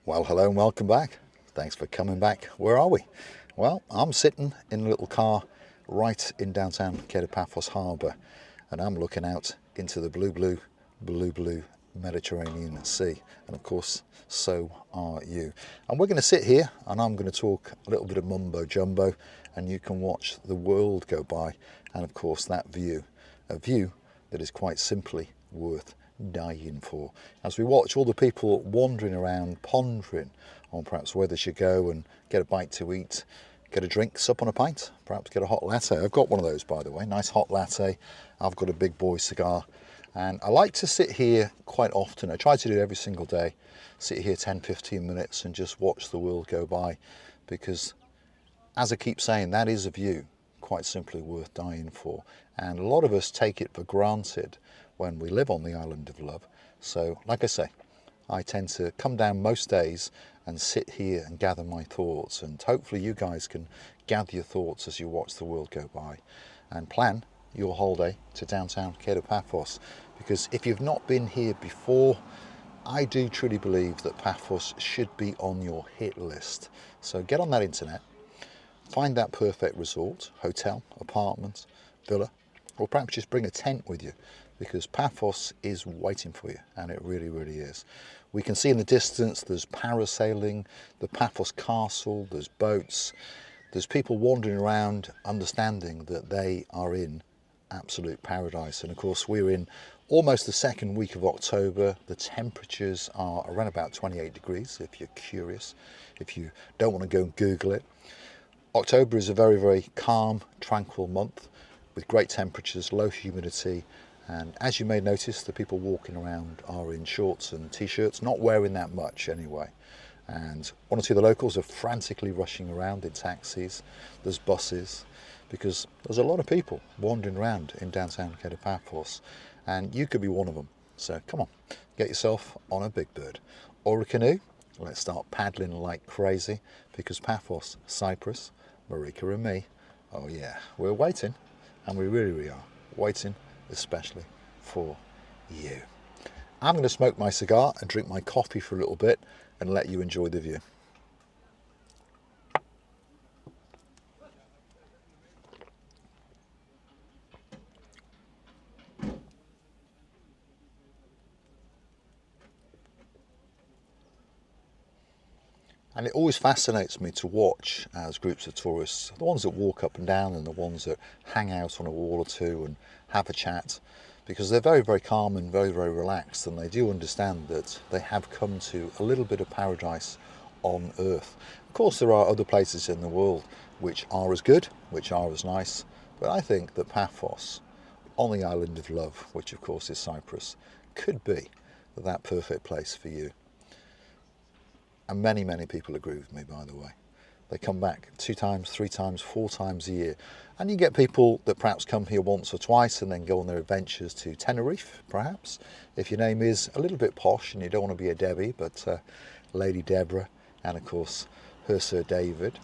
Well, hello and welcome back. Thanks for coming back. Where are we? Well, I'm sitting in a little car right in downtown Paphos Harbour, and I'm looking out into the blue Mediterranean Sea. And of course, so are you. And we're going to sit here and I'm going to talk a little bit of mumbo jumbo, and you can watch the world go by. And of course, that view, a view that is quite simply worth dying for, as we watch all the people wandering around pondering on perhaps where they should go and get a bite to eat, get a drink, sup on a pint, perhaps get a hot latte. I've got one of those, by the way, nice hot latte. I've got a big boy cigar, and I like to sit here quite often. I try to do it every single day, sit here 10-15 minutes and just watch the world go by, because as I keep saying, that is a view quite simply worth dying for. And a lot of us take it for granted when we live on the island of love. So like I say, I tend to come down most days and sit here and gather my thoughts, and hopefully you guys can gather your thoughts as you watch the world go by and plan your holiday to downtown Paphos. Because if you've not been here before, I do truly believe that Paphos should be on your hit list. So get on that internet, find that perfect resort, hotel, apartment, villa, or perhaps just bring a tent with you, because Paphos is waiting for you, and it really, really is. We can see in the distance there's parasailing, the Paphos Castle, there's boats, there's people wandering around understanding that they are in absolute paradise. And of course we're in almost the second week of October. The temperatures are around about 28 degrees if you're curious, if you don't want to go and Google it. October is a very, very calm, tranquil month with great temperatures, low humidity, and as you may notice, the people walking around are in shorts and t-shirts, not wearing that much anyway. And one or two of the locals are frantically rushing around in taxis, there's buses, because there's a lot of people wandering around in downtown Paphos, and you could be one of them. So come on, get yourself on a big bird or a canoe. Let's start paddling like crazy, because Paphos, Cyprus, Marika and me, oh yeah, we're waiting, and we really, really are waiting, especially for you. I'm going to smoke my cigar and drink my coffee for a little bit and let you enjoy the view. And it always fascinates me to watch as groups of tourists, the ones that walk up and down and the ones that hang out on a wall or two and have a chat, because they're very, very calm and very, very relaxed, and they do understand that they have come to a little bit of paradise on earth. Of course, there are other places in the world which are as good, which are as nice, but I think that Paphos, on the island of love, which of course is Cyprus, could be that perfect place for you. And many, many people agree with me, by the way. They come back 2 times, 3 times, 4 times a year. And you get people that perhaps come here once or twice and then go on their adventures to Tenerife, perhaps. If your name is a little bit posh and you don't want to be a Debbie, but Lady Deborah, and of course her Sir David.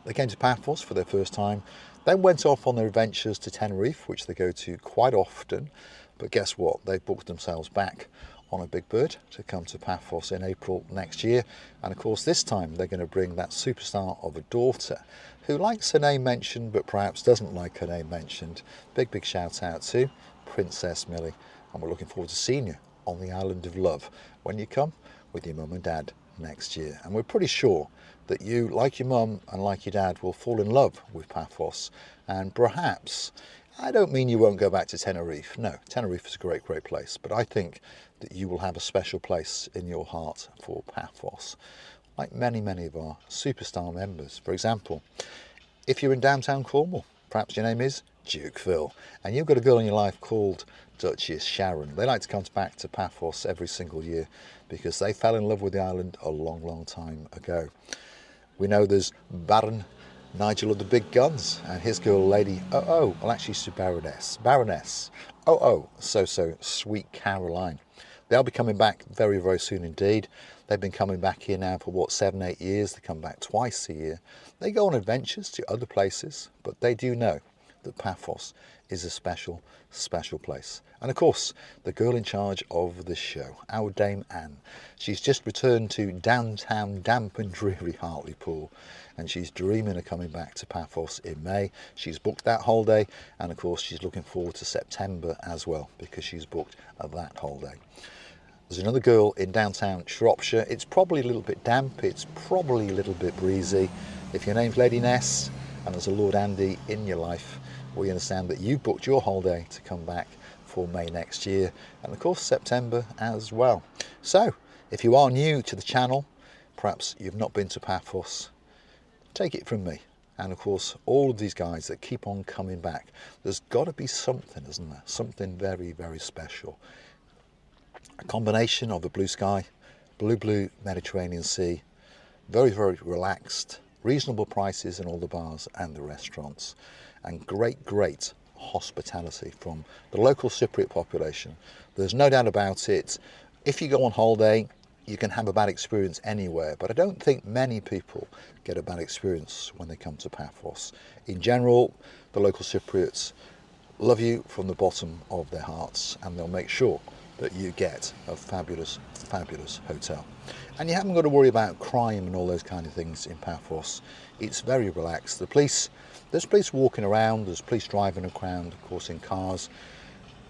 They came to Paphos for their first time, then went off on their adventures to Tenerife, which they go to quite often. But guess what? They've booked themselves back on a big bird to come to Paphos in April next year. And of course this time they're going to bring that superstar of a daughter who likes her name mentioned but perhaps doesn't like her name mentioned. Big shout out to Princess Millie, and we're looking forward to seeing you on the island of love when you come with your mum and dad next year. And we're pretty sure that you, like your mum and like your dad, will fall in love with Paphos, and perhaps, I don't mean you won't go back to Tenerife. No, Tenerife is a great, great place. But I think that you will have a special place in your heart for Paphos, like many, many of our superstar members. For example, if you're in downtown Cornwall, perhaps your name is Duke Phil, and you've got a girl in your life called Duchess Sharon. They like to come back to Paphos every single year because they fell in love with the island a long, long time ago. We know there's Baron Nigel of the Big Guns and his girl, Lady well actually she's Baroness so Sweet Caroline. They'll be coming back very, very soon indeed. They've been coming back here now for what, 7-8 years. They come back twice a year. They go on adventures to other places, but they do know that Paphos is a special, special place. And of course, the girl in charge of the show, our Dame Anne. She's just returned to downtown damp and dreary Hartlepool, and she's dreaming of coming back to Paphos in May. She's booked that holiday, and of course she's looking forward to September as well, because she's booked that holiday. There's another girl in downtown Shropshire. It's probably a little bit damp, it's probably a little bit breezy. If your name's Lady Ness and there's a Lord Andy in your life, we understand that you booked your holiday to come back for May next year, and of course September as well. So if you are new to the channel, perhaps you've not been to Paphos, take it from me, and of course all of these guys that keep on coming back, there's got to be something, isn't there? Something very, very special. A combination of the blue sky, blue Mediterranean Sea, very, very relaxed, reasonable prices in all the bars and the restaurants, and great hospitality from the local Cypriot population. There's no doubt about it. If you go on holiday, you can have a bad experience anywhere, but I don't think many people get a bad experience when they come to Paphos. In general, the local Cypriots love you from the bottom of their hearts, and they'll make sure that you get a fabulous hotel. And you haven't got to worry about crime and all those kind of things in Paphos. It's very relaxed. There's police walking around, there's police driving around, of course, in cars,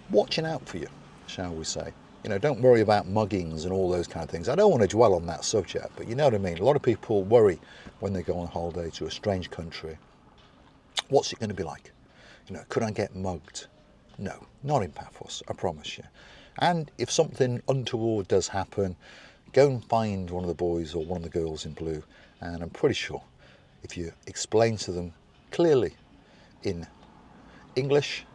watching out for you, shall we say. You know, don't worry about muggings and all those kind of things. I don't want to dwell on that subject, but you know what I mean. A lot of people worry when they go on holiday to a strange country. What's it going to be like? You know, could I get mugged? No, not in Paphos, I promise you. And if something untoward does happen, go and find one of the boys or one of the girls in blue, and I'm pretty sure if you explain to them clearly in English,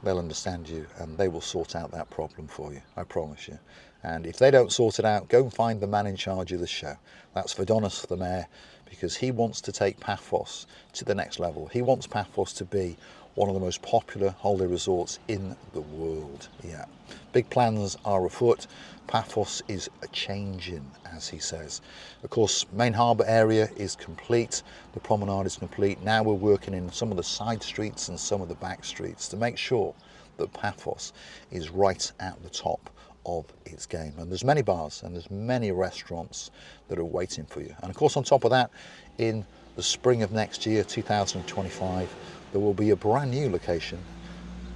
they'll understand you and they will sort out that problem for you, I promise you. And if they don't sort it out, go and find the man in charge of the show. That's Vadonis, the mayor, because he wants to take Paphos to the next level. He wants Paphos to be one of the most popular holiday resorts in the world. Yeah, big plans are afoot. Paphos is a changing, as he says. Of course, main harbour area is complete. The promenade is complete. Now we're working in some of the side streets and some of the back streets to make sure that Paphos is right at the top of its game. And there's many bars and there's many restaurants that are waiting for you. And of course, on top of that, in the spring of next year, 2025, there will be a brand new location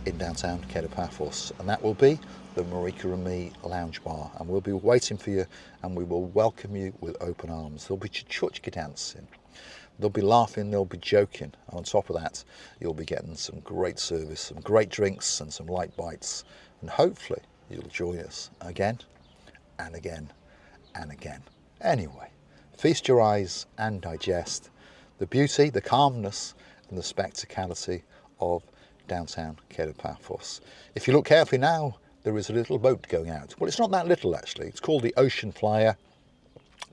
in downtown Paphos, and that will be the Marika and Me Lounge Bar, and we'll be waiting for you and we will welcome you with open arms. There'll be chuchka dancing, they'll be laughing, they'll be joking, and on top of that you'll be getting some great service, some great drinks and some light bites, and hopefully you'll join us again and again and again. Anyway, feast your eyes and digest the beauty, the calmness and the spectacality of downtown Paphos. If you look carefully now, there is a little boat going out. Well, it's not that little actually. It's called the Ocean Flyer.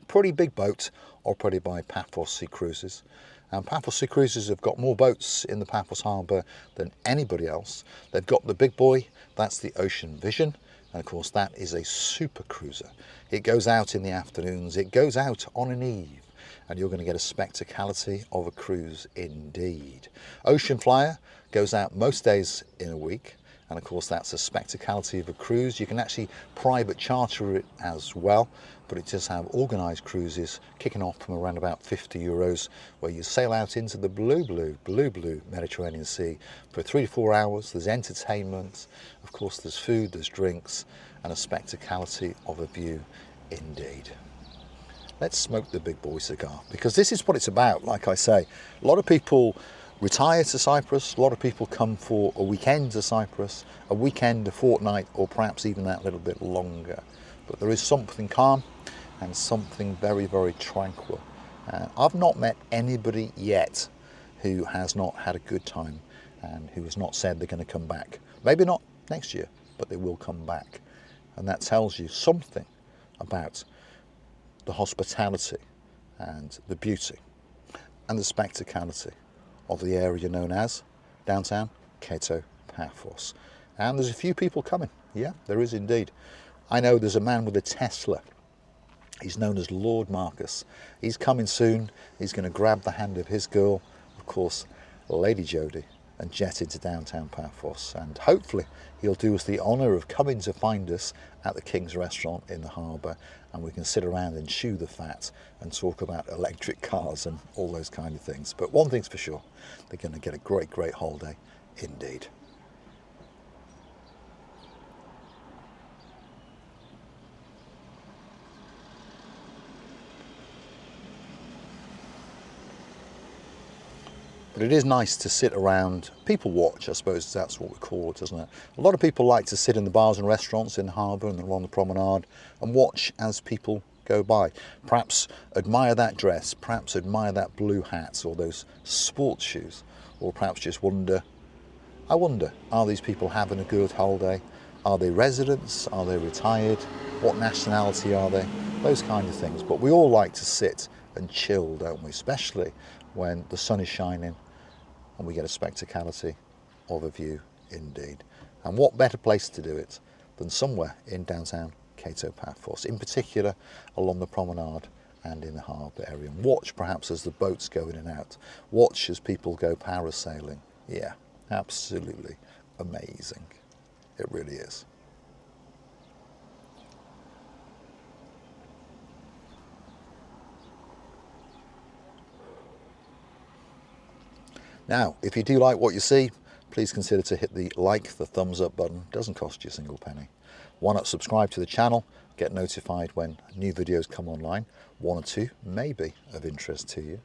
Pretty big boat operated by Paphos Sea Cruises. And Paphos Sea Cruises have got more boats in the Paphos Harbour than anybody else. They've got the big boy, that's the Ocean Vision. And of course that is a super cruiser. It goes out in the afternoons, it goes out on an eve, and you're going to get a spectacality of a cruise indeed. Ocean Flyer goes out most days in a week, and of course that's a spectacality of a cruise. You can actually private charter it as well, but it does have organised cruises kicking off from around about €50, where you sail out into the blue Mediterranean Sea for 3 to 4 hours. There's entertainment, of course there's food, there's drinks, and a spectacality of a view indeed. Let's smoke the big boy cigar, because this is what it's about. Like I say, a lot of people retire to Cyprus, a lot of people come for a weekend to Cyprus, a weekend, a fortnight, or perhaps even that little bit longer. But there is something calm and something very, very tranquil. I've not met anybody yet who has not had a good time and who has not said they're going to come back. Maybe not next year, but they will come back. And that tells you something about the hospitality and the beauty and the spectacality of the area known as downtown Paphos. And there's a few people coming. Yeah, there is indeed. I know there's a man with a Tesla. He's known as Lord Marcus. He's coming soon. He's going to grab the hand of his girl, of course, Lady Jodie, and jet into downtown Paphos. And hopefully he'll do us the honour of coming to find us at the King's Restaurant in the harbour, and we can sit around and chew the fat and talk about electric cars and all those kind of things. But one thing's for sure, they're going to get a great holiday indeed. But it is nice to sit around, people watch, I suppose that's what we call it, isn't it? A lot of people like to sit in the bars and restaurants in the harbour and along the promenade and watch as people go by. Perhaps admire that dress, perhaps admire that blue hat or those sports shoes, or perhaps just wonder, I wonder, are these people having a good holiday? Are they residents? Are they retired? What nationality are they? Those kind of things. But we all like to sit and chill, don't we? Especially when the sun is shining and we get a spectacality of a view indeed. And what better place to do it than somewhere in downtown Cato Paphos, in particular along the promenade and in the harbour area. And watch perhaps as the boats go in and out. Watch as people go parasailing. Yeah, absolutely amazing. It really is. Now, if you do like what you see, please consider to hit the like, the thumbs up button. It doesn't cost you a single penny. Why not subscribe to the channel, get notified when new videos come online. One or two may be of interest to you.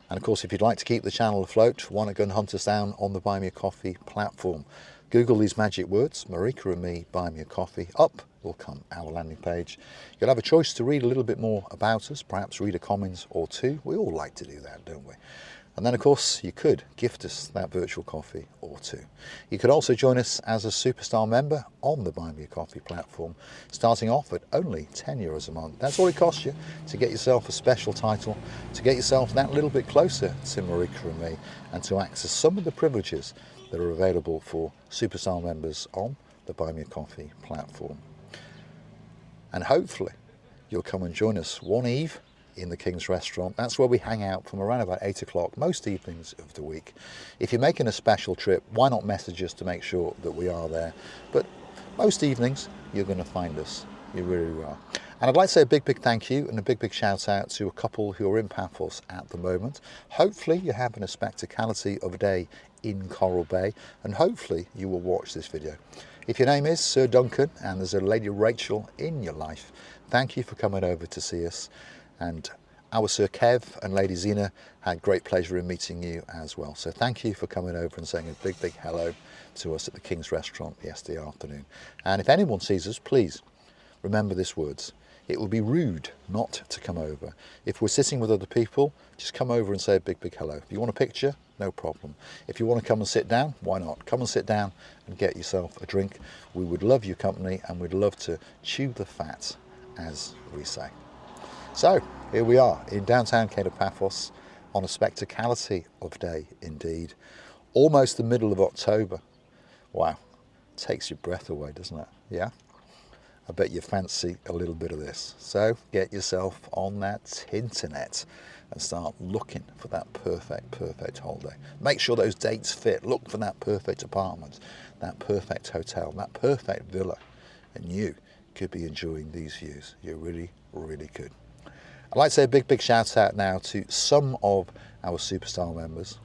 And of course, if you'd like to keep the channel afloat, why not go and hunt us down on the Buy Me a Coffee platform. Google these magic words, Marika and me, Buy Me a Coffee. Up will come our landing page. You'll have a choice to read a little bit more about us, perhaps read a comment or two. We all like to do that, don't we? And then, of course, you could gift us that virtual coffee or two. You could also join us as a superstar member on the Buy Me a Coffee platform, starting off at only €10 a month. That's all it costs you to get yourself a special title, to get yourself that little bit closer to Marika and me, and to access some of the privileges that are available for superstar members on the Buy Me a Coffee platform. And hopefully you'll come and join us one eve in the King's Restaurant. That's where we hang out from around about 8 o'clock most evenings of the week. If you're making a special trip, why not message us to make sure that we are there? But most evenings you're going to find us. You really are. And I'd like to say a big thank you and a big shout out to a couple who are in Paphos at the moment. Hopefully you're having a spectacality of a day in Coral Bay, and hopefully you will watch this video. If your name is Sir Duncan and there's a Lady Rachel in your life, thank you for coming over to see us. And our Sir Kev and Lady Zena had great pleasure in meeting you as well. So thank you for coming over and saying a big hello to us at the King's Restaurant yesterday afternoon. And if anyone sees us, please remember these words. It would be rude not to come over. If we're sitting with other people, just come over and say a big hello. If you want a picture, no problem. If you want to come and sit down, why not? Come and sit down and get yourself a drink. We would love your company and we'd love to chew the fat, as we say. So here we are in downtown Cato Paphos on a spectacality of day indeed. Almost the middle of October. Wow, takes your breath away, doesn't it? Yeah? I bet you fancy a little bit of this. So get yourself on that internet and start looking for that perfect holiday. Make sure those dates fit. Look for that perfect apartment, that perfect hotel, that perfect villa. And you could be enjoying these views. You really could. I'd like to say a big shout out now to some of our superstar members.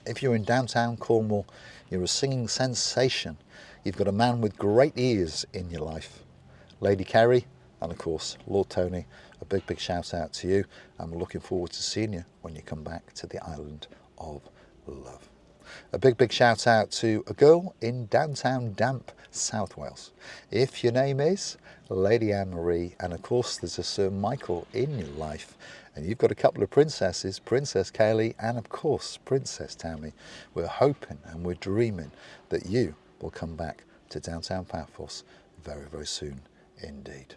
If you're in downtown Cornwall, you're a singing sensation. You've got a man with great ears in your life. Lady Kerry and of course Lord Tony, a big shout out to you. I'm looking forward to seeing you when you come back to the island of love. A big shout out to a girl in downtown Damp, South Wales. If your name is Lady Anne-Marie, and of course there's a Sir Michael in your life, and you've got a couple of princesses, Princess Kaylee and of course Princess Tammy, we're hoping and we're dreaming that you will come back to downtown Paphos very soon indeed.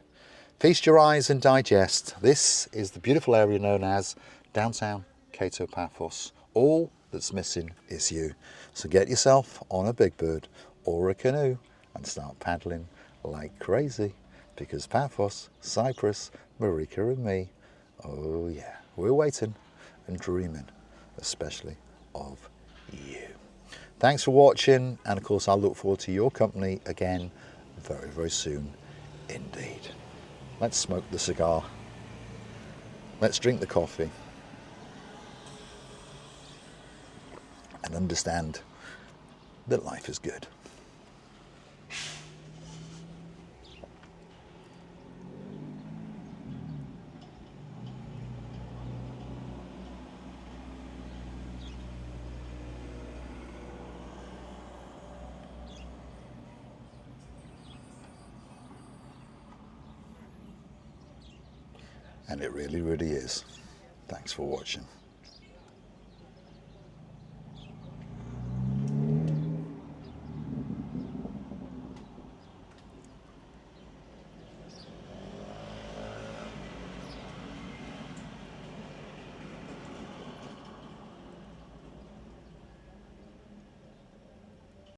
Feast your eyes and digest. This is the beautiful area known as downtown Cato Paphos. All that's missing is you. So get yourself on a big bird or a canoe and start paddling like crazy, because Paphos, Cyprus, Marika and me, oh yeah, we're waiting and dreaming, especially of you. Thanks for watching, and of course I'll look forward to your company again very, very soon indeed. Let's smoke the cigar. Let's drink the coffee. And understand that life is good. And it really, really is. Thanks for watching.